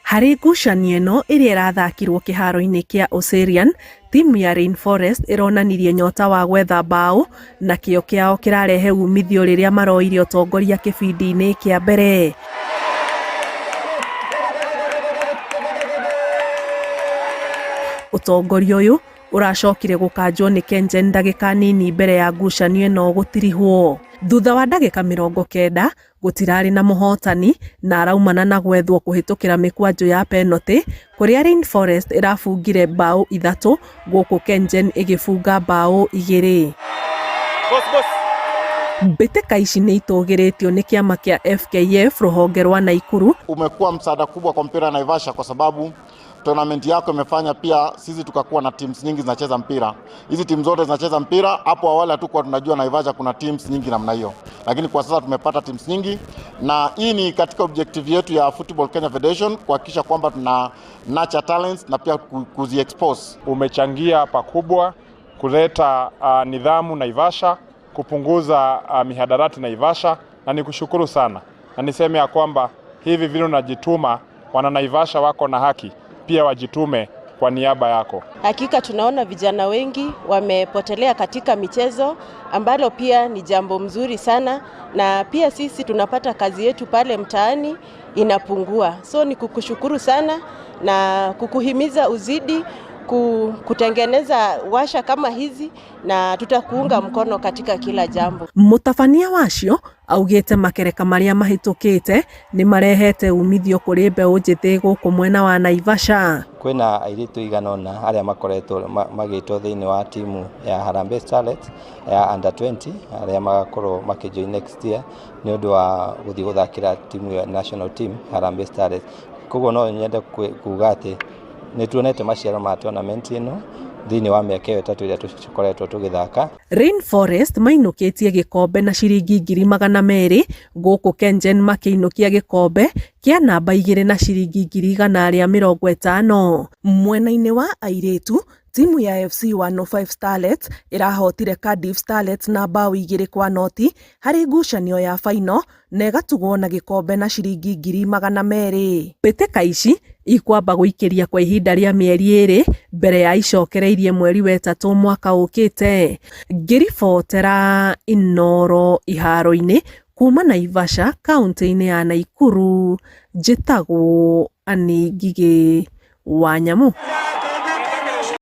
Harĩ ngucanio ĩno ĩrĩa ĩrathakirwo kĩharo-inĩ kĩa Oserian, timu ya Rainforest ĩronanirie nyota wa gwetha mbaũ na kĩyo kĩao kĩrarehe umithio rĩrĩa maroire ũtongoria kĩbindi-inĩ kĩa mbere. Ũtongoria ũyũ ũracokire gũkanjwo nĩ Kengen ndagĩka nini mbere ya ngucanio ĩno gũtirihwo. Thutha wa ndagĩka 90 gũtirarĩ na mũhotani na araumana na gwethwo kũhĩtũkĩra mĩkwanjũ ya penalty kũrĩa Rainforest ĩrabungire mbaũ 3 gũkũ Kengen ĩgĩbunga mbaũ 2. Mbĩtĩka ici nĩ itũgĩrĩtio nĩ kĩama kĩa FKF rũhonge rwa Naikuru. Umekuwa msaada kubwa kwa mpira Naivasha kwa sababu tournament yako imefanya pia sisi tukakuwa na teams nyingi zinacheza mpira. Hizi teams zote zinacheza mpira. Hapo awali hatukuwa tunajua Naivasha kuna teams nyingi namna hiyo. Lakini kwa sasa tumepata teams nyingi na hii ni katika objective yetu ya Football Kenya Federation kuhakikisha kwamba tuna nurture talents na pia kuzi-expose. Umechangia pakubwa kuleta nidhamu Naivasha, kupunguza mihadarati Naivasha na nikushukuru sana. Na niseme ya kwamba hivi vile unajituma, wana Naivasha wako na haki pia wajitume kwa niaba yako. Hakika tunaona vijana wengi wamepotelea katika michezo ambalo pia ni jambo mzuri sana, na pia sisi tunapata kazi yetu pale mtaani inapungua. So ni kukushukuru sana na kukuhimiza uzidi kutengeneza washa kama hizi na tutakuunga mkono katika kila jambo. Mũtabania wacio augĩte makereka marĩa mahĩtũkĩte nĩ marehete umithio kũrĩ mbeũ njĩthĩ gũkũ mwena wa Naivasha. Kwĩna airĩtu igana ũna arĩa makoretwo magĩtwo thĩinĩ wa timu ya Harambee Starlets ya under 20 arĩa magakorwo makĩjoin next year nĩ ũndũ wa gũthiĩ gũthakĩra timu ya national team Harambee Starlets. Koguo no nyende kuuga atĩ nĩtuonete maciaro ma tournament ĩno thĩinĩ wa mĩaka ĩyo 3 ĩrĩa tũkoretwo tũgĩthaka. Rainforest mainũkĩtie gĩkombe na ciringi 200,000 gũkũ Kengen makĩinũkia gĩkombe kĩa namba 2 na ciringi 150. Mwena-inĩ wa airĩtu, timu ya FC 105 Starlets ĩrahotire Cardiff Starlets na mbaũ 2-0 harĩ ngucanio ya final na ĩgatugwo na gĩkombe na ciringi 200,000. Mbĩtĩka ici ikwamba gũikĩria kwa ihinda rĩa mĩeri 2 mbere ya icokereirie mweri wa 3 mwaka ũkĩte. Ngĩribotera Inooro iharo-inĩ kuma Naivasha kaunti-inĩ ya Naikuru, njĩtagwo Anĩ Ngigĩ Wanyamũ.